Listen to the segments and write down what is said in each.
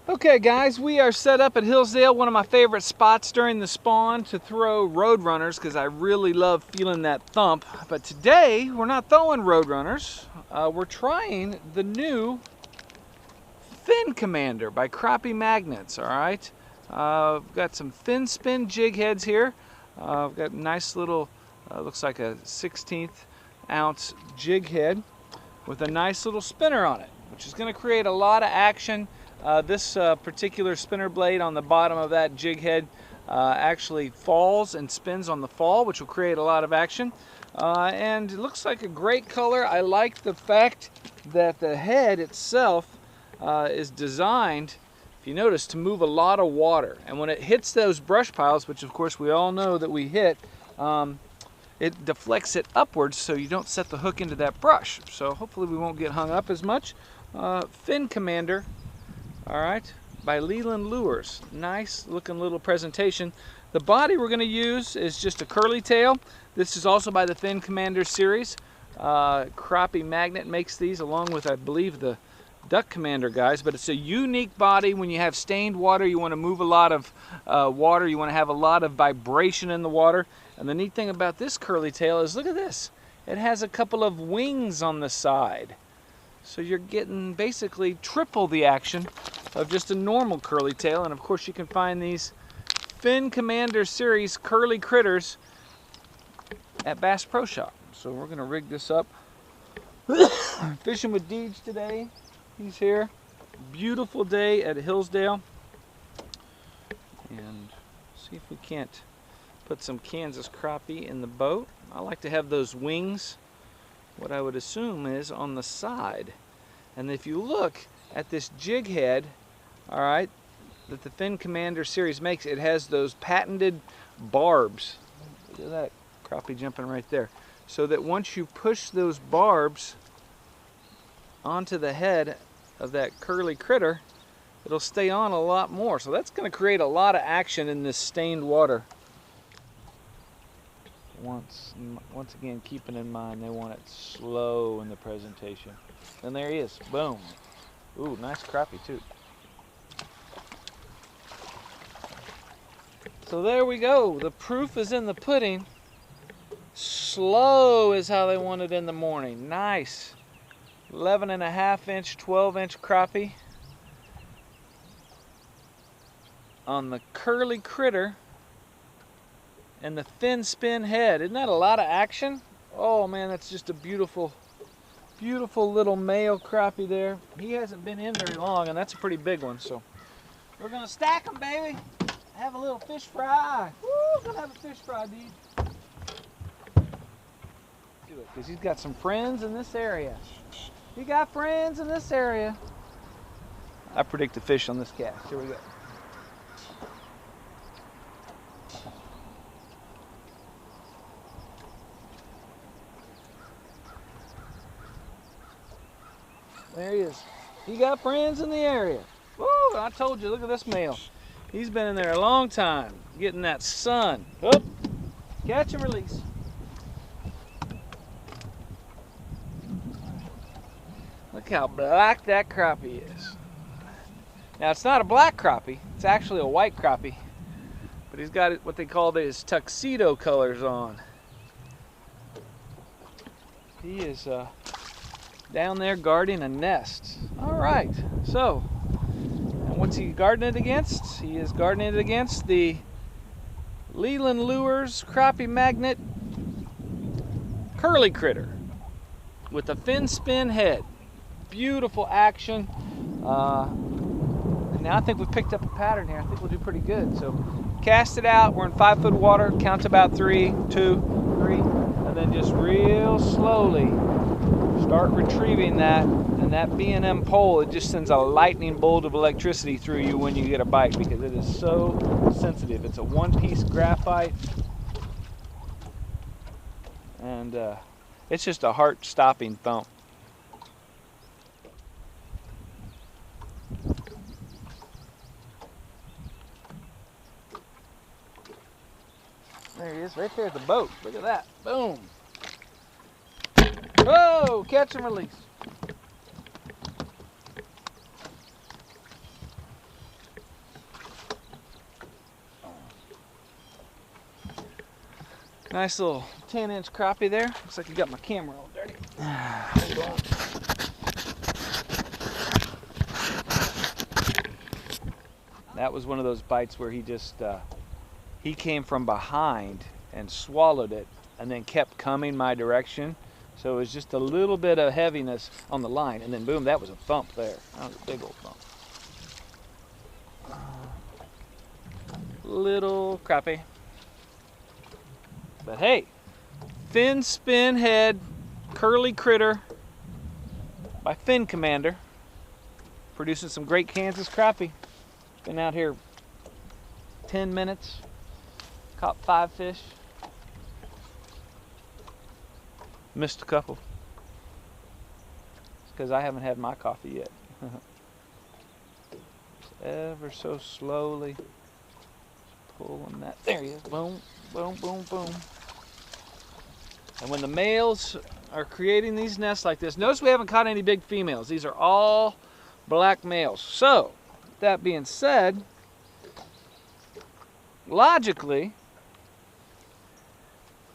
Okay guys, we are set up at Hillsdale, one of my favorite spots during the spawn to throw roadrunners because I really love feeling that thump. But today, we're not throwing roadrunners. We're trying the new Fin Commander by Crappie Magnets, all right? We've got some fin spin jig heads here. We've got a nice little, looks like a 16th ounce jig head with a nice little spinner on it, which is going to create a lot of action. This particular spinner blade on the bottom of that jig head actually falls and spins on the fall, which will create a lot of action. And it looks like a great color. I like the fact that the head itself is designed, if you notice, to move a lot of water. And when it hits those brush piles, which of course we all know that we hit, it deflects it upwards so you don't set the hook into that brush. So hopefully we won't get hung up as much. Fin Commander, all right, by Leland Lures. Nice looking little presentation. The body we're going to use is just a curly tail. This is also by the Fin Commander series. Crappie Magnet makes these along with, I believe, the Duck Commander guys, but it's a unique body. When you have stained water, you want to move a lot of water, you want to have a lot of vibration in the water. And the neat thing about this curly tail is, look at this, it has a couple of wings on the side. So you're getting basically triple the action of just a normal curly tail. And of course you can find these Fin Commander series curly critters at Bass Pro Shop. So we're going to rig this up. Fishing with Deej today. He's here. Beautiful day at Hillsdale. And see if we can't put some Kansas crappie in the boat. I like to have those wings, what I would assume is on the side. And if you look at this jig head, all right, that the Fin Commander series makes, it has those patented barbs. Look at that crappie jumping right there. So that once you push those barbs onto the head of that curly critter, it'll stay on a lot more. So that's going to create a lot of action in this stained water. Once again, keeping in mind they want it slow in the presentation. And there he is. Boom. Ooh, nice crappie too. So there we go. The proof is in the pudding. Slow is how they want it in the morning. Nice 11.5 inch, 12 inch crappie on the curly critter and the fin spin head. Isn't that a lot of action? Oh man, that's just a beautiful, beautiful little male crappie there. He hasn't been in very long, and that's a pretty big one. So we're gonna stack them, baby. Have a little fish fry. Woo, gonna have a fish fry, dude. Do it, because he's got some friends in this area. He got friends in this area. I predict a fish on this cast. Here we go. There he is. He got friends in the area. Woo, I told you, look at this male. He's been in there a long time, getting that sun. Oop, catch and release. Look how black that crappie is. Now it's not a black crappie, it's actually a white crappie. But he's got what they call his tuxedo colors on. He is down there guarding a nest. All right, so, and what's he guarding it against? He is guarding it against the Leland Lures Crappie Magnet curly critter with a fin spin head. Beautiful action. And now I think we've picked up a pattern here. I think we'll do pretty good. So cast it out. We're in 5 foot water. Count to about 3, 2, 3, and then just real slowly start retrieving that. And that B&M pole, it just sends a lightning bolt of electricity through you when you get a bite because it is so sensitive. It's a one-piece graphite, and it's just a heart-stopping thump. There he is, right there at the boat. Look at that. Boom. Whoa, catch and release. Nice little 10-inch crappie there. Looks like you got my camera all dirty. Hold on. That was one of those bites where he just, he came from behind and swallowed it and then kept coming my direction. So it was just a little bit of heaviness on the line, and then boom, that was a thump there. That was a big old thump. Little crappie. But hey, fin spin head curly critter by Fin Commander, producing some great Kansas crappie. Been out here 10 minutes, caught 5 fish. Missed a couple. It's because I haven't had my coffee yet. Ever so slowly pulling that. There he is. Boom, boom, boom, boom. And when the males are creating these nests like this, notice we haven't caught any big females. These are all black males. So, that being said, logically,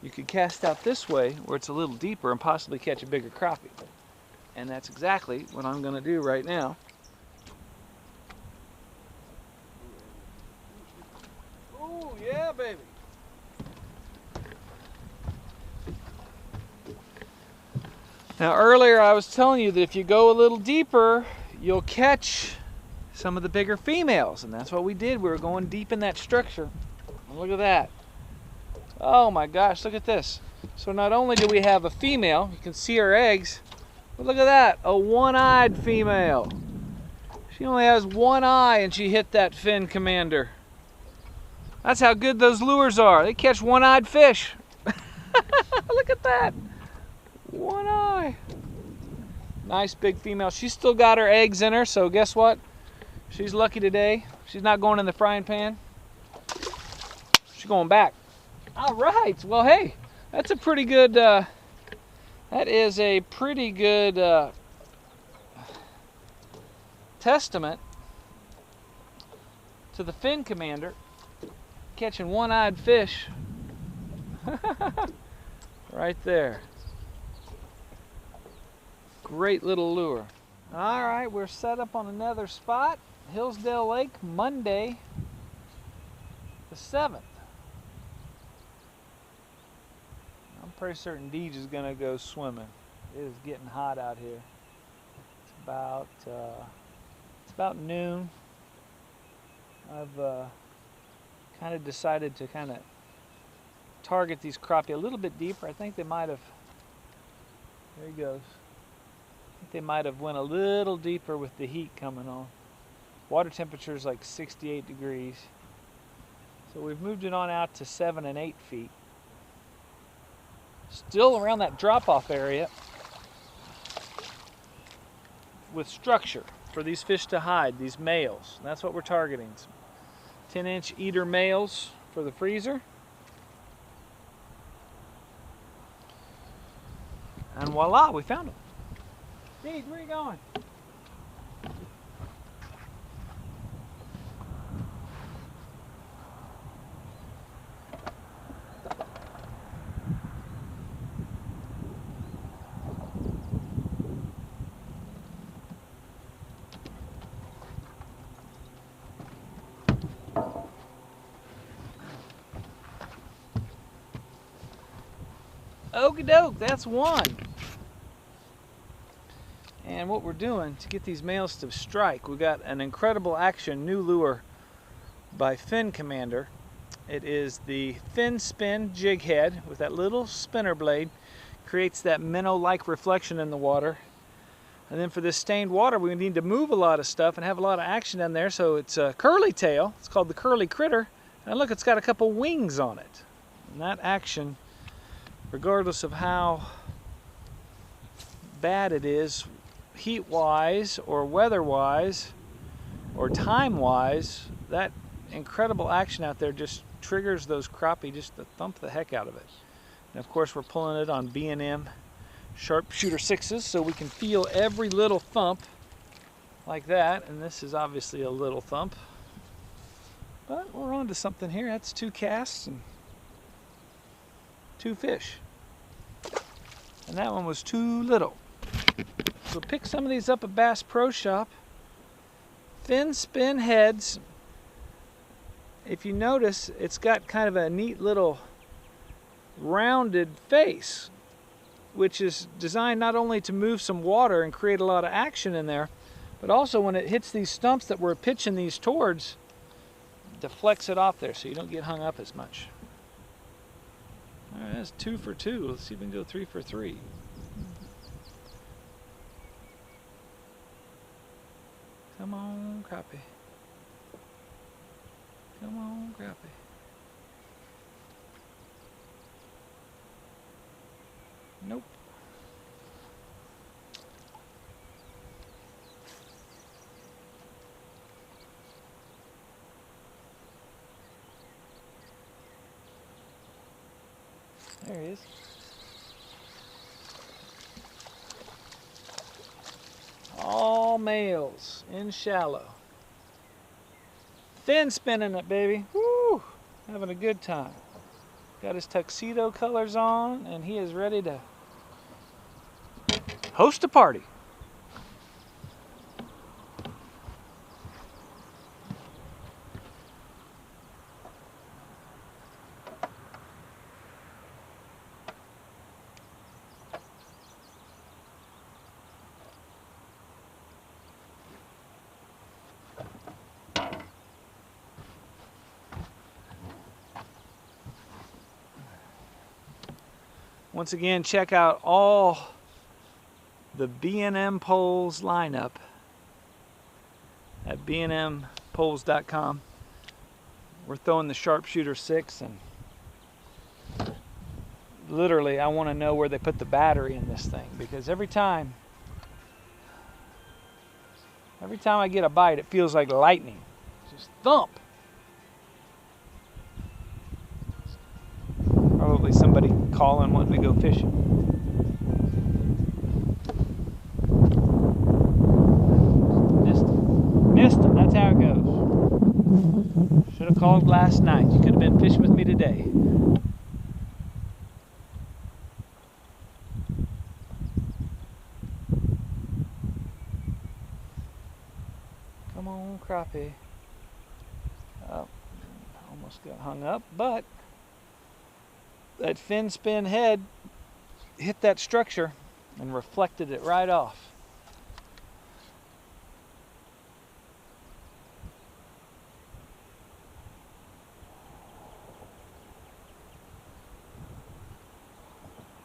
you could cast out this way where it's a little deeper and possibly catch a bigger crappie. And that's exactly what I'm going to do right now. Oh, yeah, baby. Now, earlier I was telling you that if you go a little deeper, you'll catch some of the bigger females. And that's what we did. We were going deep in that structure. And look at that. Oh my gosh, look at this. So not only do we have a female, you can see her eggs, but look at that, a one-eyed female. She only has one eye and she hit that Fin Commander. That's how good those lures are. They catch one-eyed fish. Look at that. One eye. Nice big female. She's still got her eggs in her, so guess what? She's lucky today. She's not going in the frying pan. She's going back. All right, well, hey, that's a pretty good, that is a pretty good testament to the Fin Commander catching one-eyed fish right there. Great little lure. All right, we're set up on another spot, Hillsdale Lake, Monday the 7th. I'm pretty certain Deej is gonna go swimming. It is getting hot out here. It's about noon. I've kind of decided to kind of target these crappie a little bit deeper. I think they might have. There he goes. I think they might have went a little deeper with the heat coming on. Water temperature is like 68 degrees. So we've moved it on out to 7 and 8 feet. Still around that drop-off area with structure for these fish to hide, these males. That's what we're targeting. 10-inch eater males for the freezer. And voila, we found them. Deej, where are you going? Okie doke, that's one. And what we're doing to get these males to strike, we got an incredible action new lure by Fin Commander. It is the Fin Spin jig head with that little spinner blade. Creates that minnow-like reflection in the water. And then for this stained water, we need to move a lot of stuff and have a lot of action in there. So it's a curly tail. It's called the curly critter. And look, it's got a couple wings on it. And that action, regardless of how bad it is, heat-wise or weather-wise or time-wise, that incredible action out there just triggers those crappie just to thump the heck out of it. And of course we're pulling it on B&M sharpshooter 6s, so we can feel every little thump like that. And this is obviously a little thump, but we're on to something here. That's 2 casts, and 2 fish. And that one was too little. So pick some of these up at Bass Pro Shop. Fin spin heads. If you notice, it's got kind of a neat little rounded face, which is designed not only to move some water and create a lot of action in there, but also when it hits these stumps that we're pitching these towards, deflects it off there so you don't get hung up as much. All right, that's 2 for 2. Let's see if we can go 3 for 3. Come on, crappie. Come on, crappie. Nope. There he is. All males in shallow. Fin spinning it, baby. Woo! Having a good time. Got his tuxedo colors on, and he is ready to host a party. Once again, check out all the B&M Poles lineup at bnmpoles.com. We're throwing the Sharpshooter 6, and literally I want to know where they put the battery in this thing, because every time I get a bite, it feels like lightning. Just thump. Probably somebody calling wanting to go fishing. Missed him. That's how it goes. Should have called last night. You could have been fishing with me today. Come on, crappie. Oh, almost got hung up, but that fin spin head hit that structure and reflected it right off.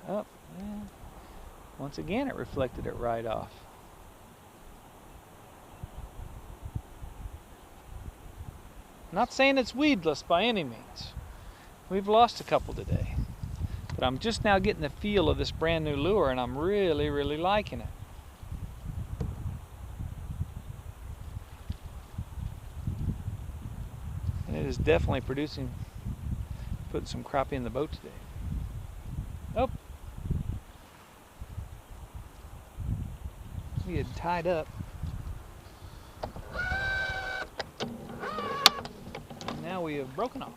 Oh, yeah. Once again it reflected it right off. Not saying it's weedless by any means. We've lost a couple today. But I'm just now getting the feel of this brand new lure, and I'm really, really liking it. And it is definitely putting some crappie in the boat today. Oh. We had tied up. And now we have broken off.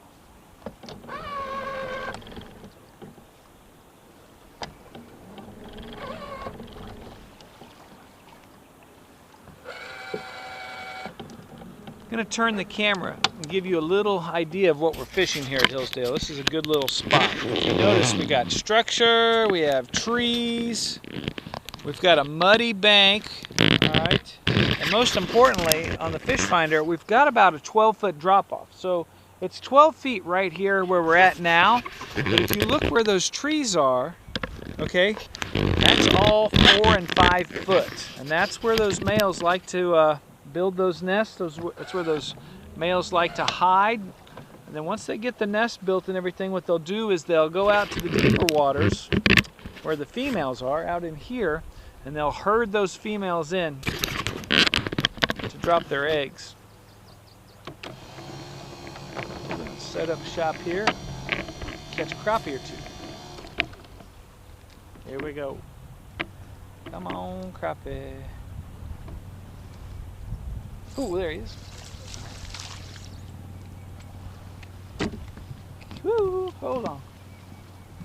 I'm going to turn the camera and give you a little idea of what we're fishing here at Hillsdale. This is a good little spot. If you notice, we got structure, we have trees, we've got a muddy bank, all right, and most importantly, on the fish finder, we've got about a 12-foot drop-off. So it's 12 feet right here where we're at now, but if you look where those trees are, okay, that's all 4 and 5 foot, and that's where those males like to build those nests. That's where those males like to hide. And then once they get the nest built and everything, what they'll do is they'll go out to the deeper waters where the females are, out in here, and they'll herd those females in to drop their eggs. I'm going to set up shop here, catch a crappie or two. Here we go. Come on, crappie. Oh, there he is. Woo, hold on.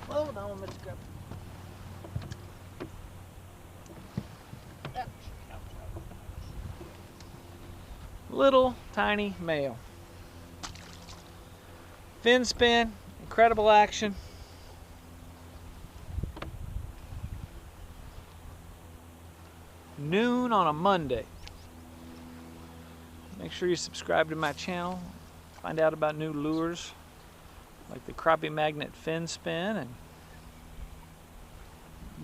Hold on, Mr. Crappie. Ouch, ouch, ouch. Little tiny male. Fin spin, incredible action. Noon on a Monday. Make sure you subscribe to my channel. Find out about new lures like the Crappie magnet fin spin and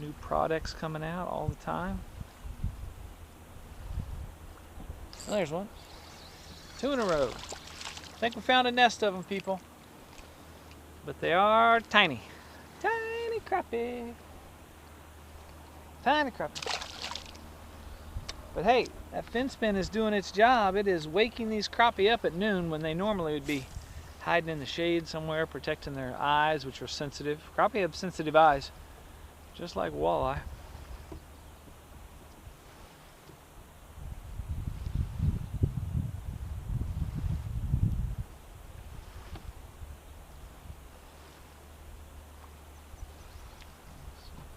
new products coming out all the time. Well, there's one. 2 in a row. I think we found a nest of them, people. But they are tiny. Tiny crappie. Tiny crappie. But hey, that fin spin is doing its job. It is waking these crappie up at noon when they normally would be hiding in the shade somewhere, protecting their eyes, which are sensitive. Crappie have sensitive eyes, just like walleye.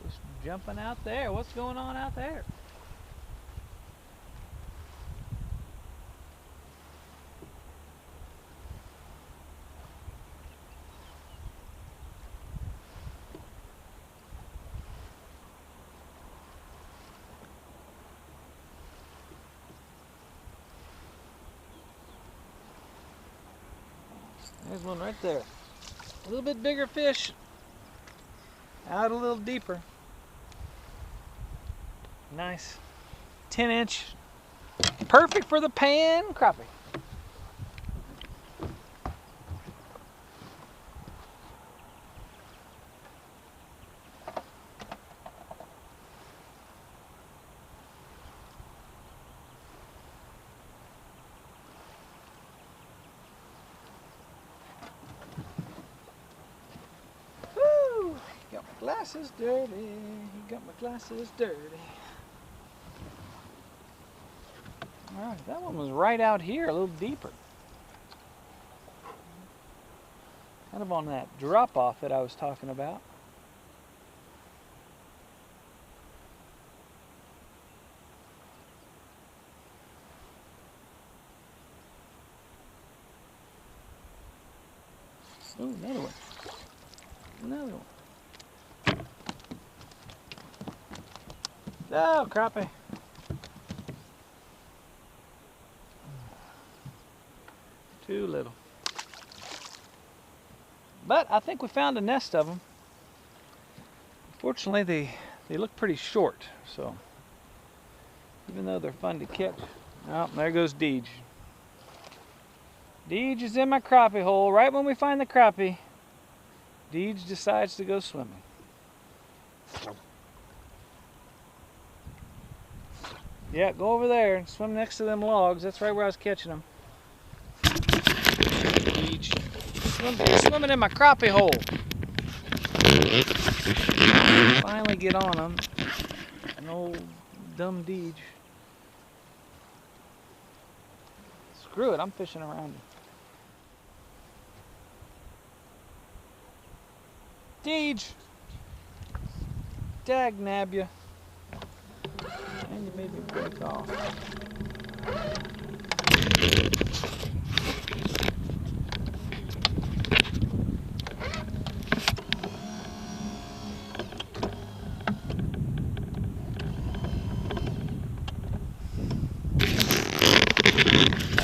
Fish jumping out there. What's going on out there? There's one right there. A little bit bigger fish. Out a little deeper. Nice 10-inch. Perfect for the pan crappie. Got my glasses dirty. Got my glasses dirty. Alright, that one was right out here, a little deeper. Kind of on that drop off that I was talking about. Oh, another one. Another one. Oh, crappie. Too little. But I think we found a nest of them. Unfortunately, they look pretty short, so even though they're fun to catch. Oh, there goes Deej. Deej is in my crappie hole. Right when we find the crappie, Deej decides to go swimming. Yeah, go over there and swim next to them logs. That's right where I was catching them. Swimming in my crappie hole. Finally get on them. An old dumb Deej. Screw it, I'm fishing around it. Deej! Dag nab ya. And you made me break off.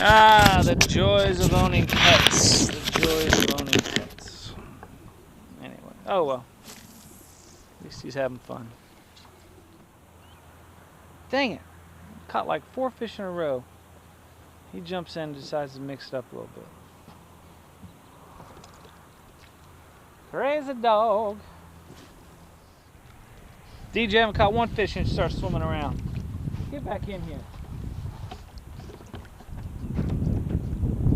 Ah, the joys of owning pets. The joys of owning pets. Anyway, oh well. At least he's having fun. Dang it. Caught like 4 fish in a row. He jumps in and decides to mix it up a little bit. Crazy dog. DJ haven't caught 1 fish and starts swimming around. Get back in here.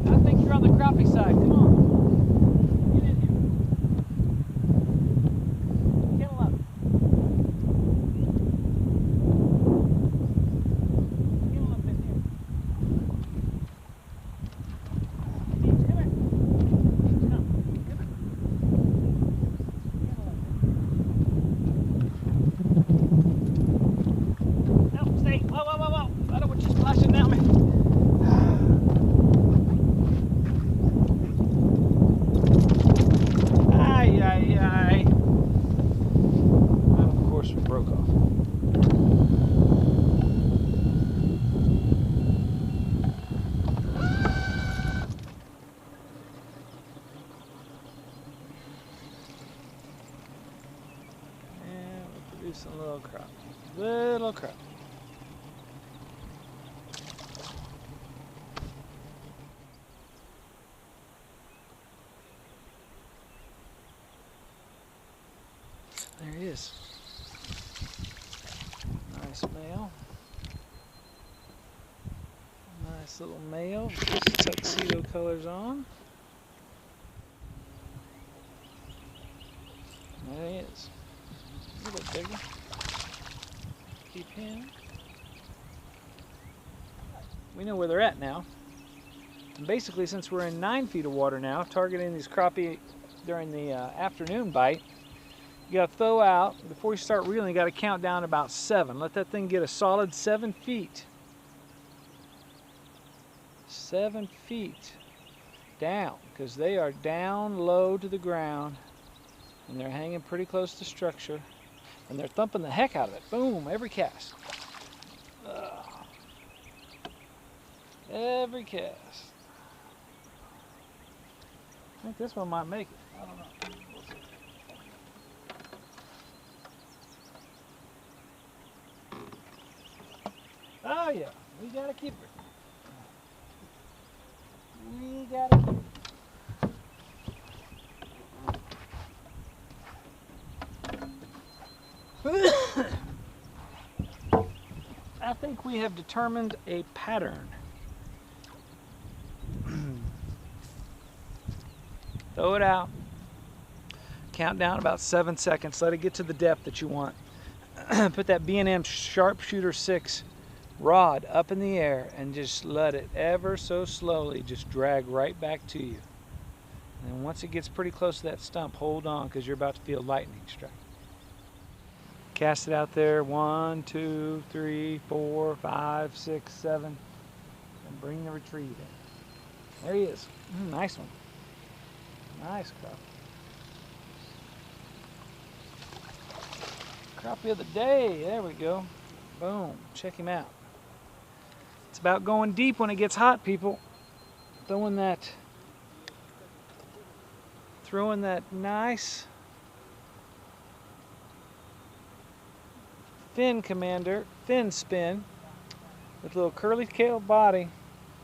I think you're on the crappie side. Come on. Get in here. Kennel up. Kennel up in here. Come here. Come. Come. Kennel up. yellow crappie. There he is. Nice male. Nice little male with his tuxedo colors on. There he is. A little bigger. Keep him. We know where they're at now. And basically, since we're in 9 feet of water now, targeting these crappie during the afternoon bite, you gotta throw out, before you start reeling, you gotta count down about 7. Let that thing get a solid 7 feet. 7 feet down, because they are down low to the ground and they're hanging pretty close to structure and they're thumping the heck out of it. Boom, every cast. Every cast. I think this one might make it. I don't know. We'll see. Oh yeah, we gotta keep her. We gotta keep her. I think we have determined a pattern. Throw it out. Count down about 7 seconds. Let it get to the depth that you want. Put that B&M Sharpshooter 6 rod up in the air and just let it ever so slowly just drag right back to you. And then once it gets pretty close to that stump, hold on, because you're about to feel lightning strike. Cast it out there. 1, 2, 3, 4, 5, 6, 7. And bring the retrieve in. There he is. Nice one. Nice crappie. Crappie of the day. There we go. Boom. Check him out. It's about going deep when it gets hot, people. Throwing that nice fin spin with a little curly tail body,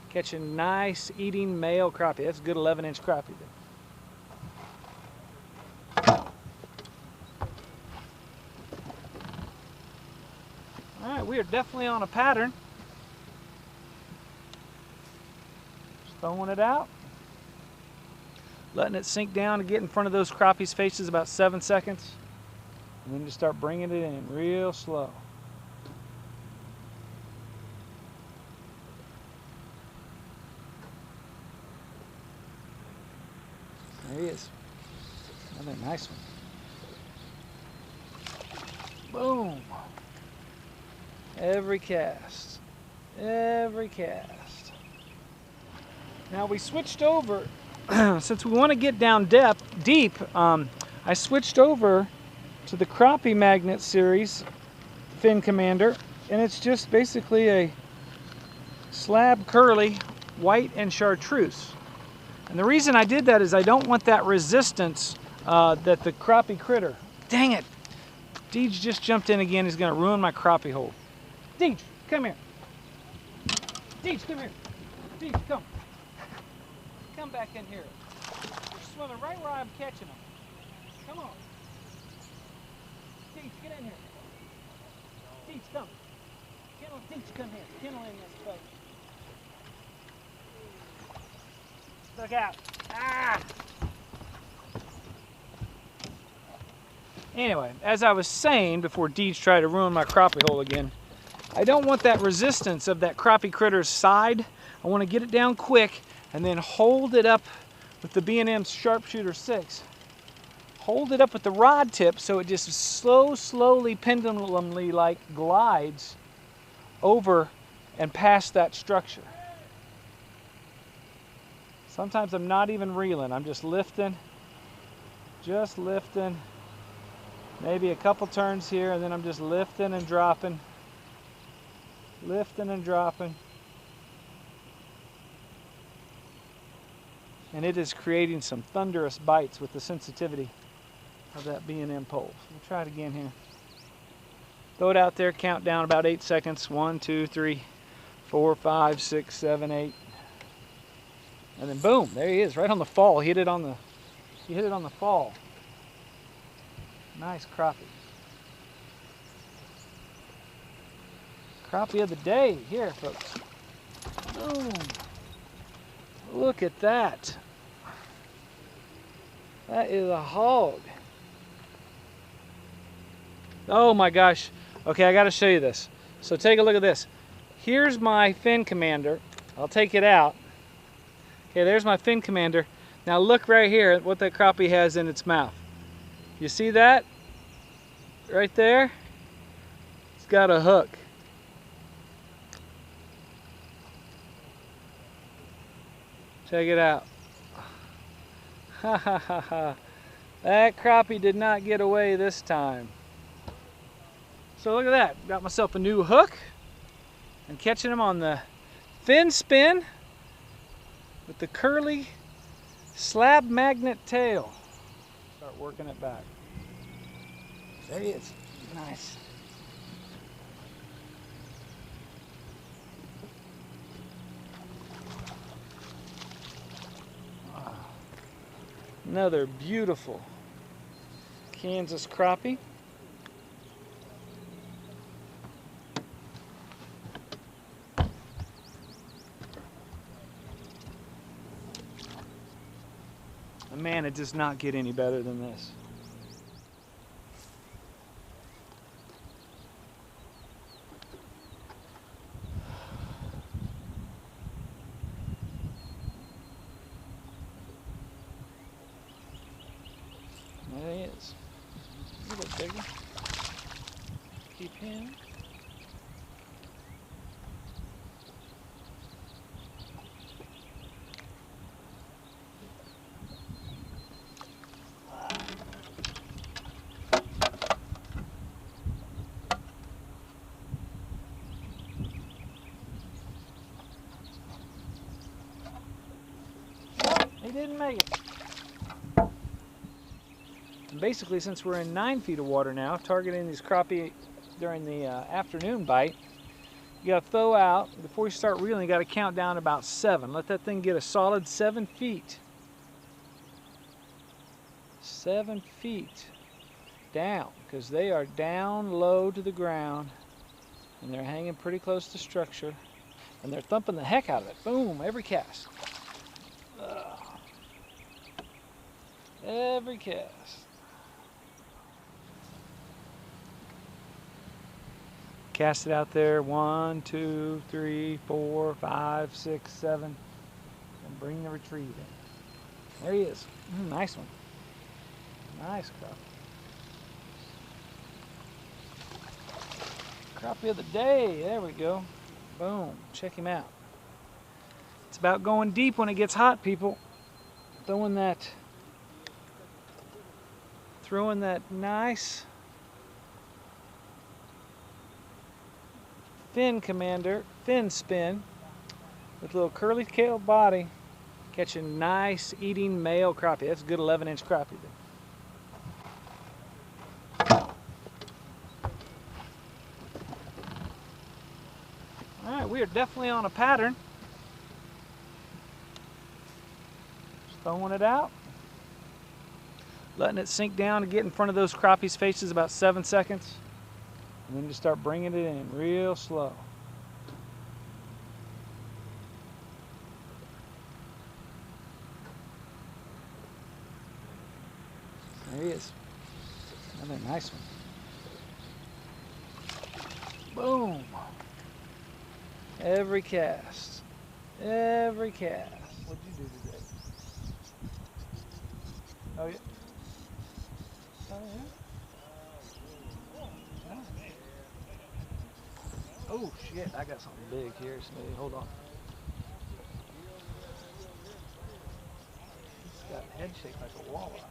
catching nice eating male crappie. That's a good 11-inch crappie there. All right, we are definitely on a pattern. Just throwing it out, letting it sink down and get in front of those crappie's faces about 7 seconds. And then just start bringing it in real slow. There he is. Another nice one. Boom. Every cast. Every cast. Now we switched over, since we want to get down deep, I switched over to the Crappie Magnet series Fin Commander, and it's just basically a slab curly white and chartreuse. And the reason I did that is I don't want that resistance that the crappie critter. Dang it! Deej just jumped in again. He's going to ruin my crappie hole. Deej, come here. Deej, come here. Deej, come. Come back in here. You're swimming right where I'm catching them. Come on. Deej, get in here. Deej, come. Deej, come here. Kennel in this boat. Look out. Ah! Anyway, as I was saying before Deej tried to ruin my crappie hole again, I don't want that resistance of that crappie critter's side. I want to get it down quick and then hold it up with the B&M Sharpshooter 6. Hold it up with the rod tip so it just slowly, pendulumly like glides over and past that structure. Sometimes I'm not even reeling. I'm just lifting, maybe a couple turns here, and then I'm just lifting and dropping, and it is creating some thunderous bites with the sensitivity of that B&M pole. We'll try it again here. Throw it out there, count down about 8 seconds. 1, 2, 3, 4, 5, 6, 7, 8. And then boom, there he is, right on the fall. He hit it on the fall. Nice crappie. Crappie of the day here, folks. Boom. Look at that. That is a hog. Oh my gosh. Okay, I gotta show you this. So take a look at this. Here's my fin commander. I'll take it out. Okay, there's my fin commander. Now look right here at what that crappie has in its mouth. You see that? Right there? It's got a hook. Check it out. Ha ha ha ha. That crappie did not get away this time. So look at that. Got myself a new hook. I'm catching him on the fin spin with the curly slab magnet tail. Start working it back. There he is. Nice. Another beautiful Kansas crappie. And man, it does not get any better than this. There he is. A little bigger. Keep him. He didn't make it. And basically, since we're in 9 feet of water now, targeting these crappie during the afternoon bite, you gotta throw out, before you start reeling, you gotta count down about 7. Let that thing get a solid 7 feet. 7 feet down, because they are down low to the ground, and they're hanging pretty close to structure, and they're thumping the heck out of it. Boom, every cast. Every cast. Cast it out there. 1, 2, 3, 4, 5, 6, 7. And bring the retrieve in. There he is. Nice one. Nice crappie. Crappie of the day. There we go. Boom. Check him out. It's about going deep when it gets hot, people. Throwing that nice fin commander, fin spin with a little curly tail body, catching nice eating male crappie. That's a good 11-inch crappie there. Alright, we are definitely on a pattern. Just throwing it out. Letting it sink down and get in front of those crappie's faces about 7 seconds. And then just start bringing it in real slow. There he is. Another nice one. Boom. Every cast. Every cast. What'd you do today? Oh, yeah. Oh shit, I got something big here, so hold on. It's got a head shaped like a walleye.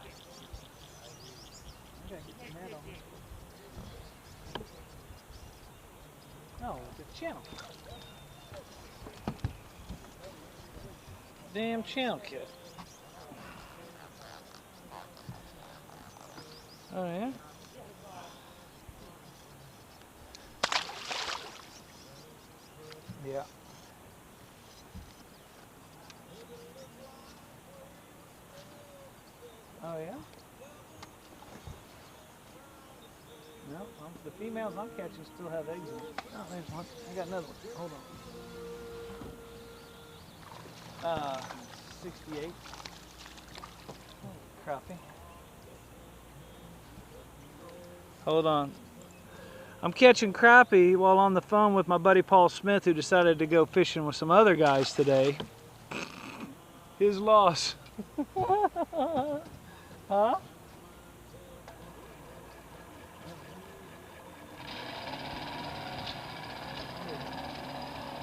I gotta get the net on this. No, it's a channel. Damn channel kit. Oh yeah? Yeah. Oh yeah? No, the females I'm catching still have eggs in it. Oh, there's one. I got another one. Hold on. 68. Crappie. Hold on. I'm catching crappie while on the phone with my buddy Paul Smith, who decided to go fishing with some other guys today. His loss. Huh?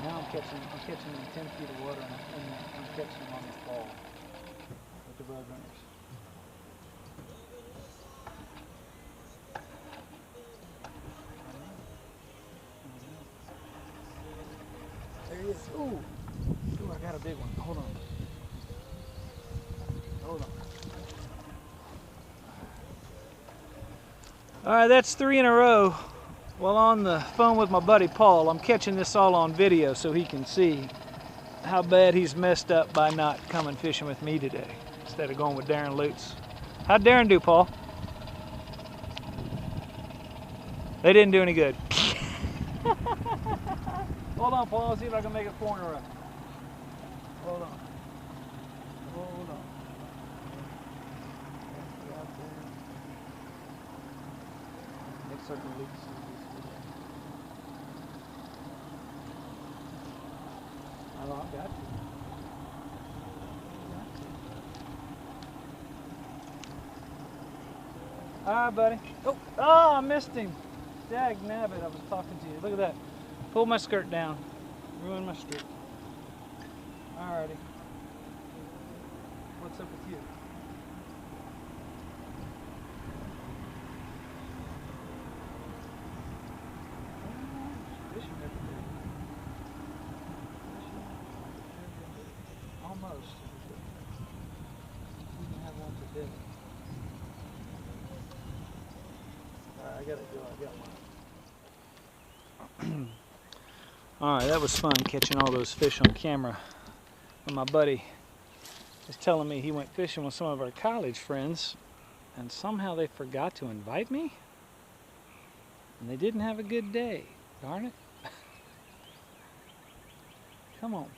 Now I'm catching in 10 feet of water, and I'm catching them on the fall with the road runners. There he is. Ooh, ooh, I got a big one. Hold on. Hold on. All right, that's 3 in a row. While on the phone with my buddy Paul, I'm catching this all on video so he can see how bad he's messed up by not coming fishing with me today instead of going with Darren Lutz. How'd Darren do, Paul? They didn't do any good. Hold on, Paul. I'll see if I can make it 4 in a row. Hold on. Hold on. Next circle leaks. Oh, I got you. All right, buddy. Oh, I missed him. Dag nabbit, I was talking to you. Look at that. Pull my skirt down. Ruined my streak. Alrighty. What's up with you? Fishing every day. Almost. You can have one for dinner. Alright, I gotta go. I got one. Alright, that was fun catching all those fish on camera. And my buddy was telling me he went fishing with some of our college friends and somehow they forgot to invite me and they didn't have a good day. Darn it. Come on.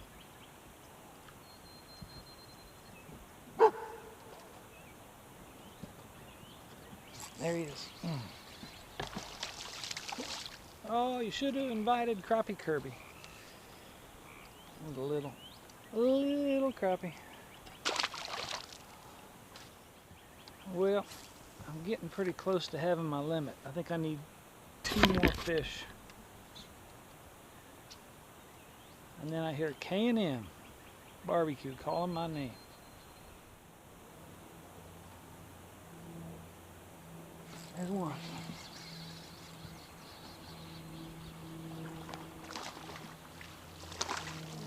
There he is. Oh, you should have invited Crappie Kirby. A little crappie. Well, I'm getting pretty close to having my limit. I think I need 2 more fish. And then I hear K&M barbecue calling my name. There's one.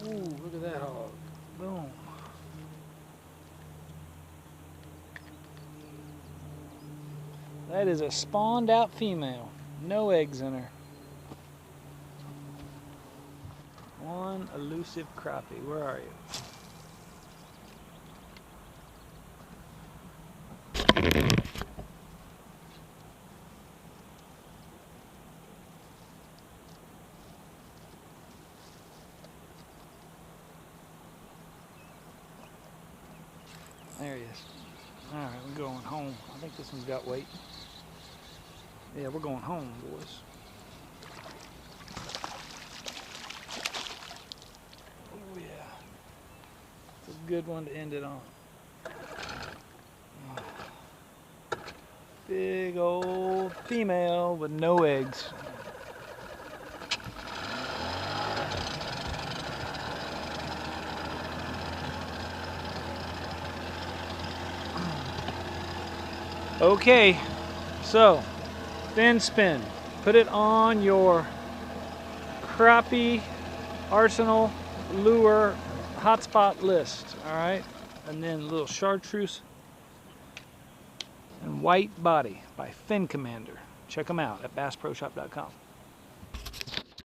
Ooh, look at that hog. Boom. That is a spawned out female. No eggs in her. One elusive crappie. Where are you? There he is. Alright, we're going home. I think this one's got weight. Yeah, we're going home, boys. Oh yeah. It's a good one to end it on. Big old female with no eggs. Okay, so fin spin. Put it on your crappie arsenal lure hotspot list, all right? And then a little chartreuse and white body by Fin Commander. Check them out at bassproshop.com.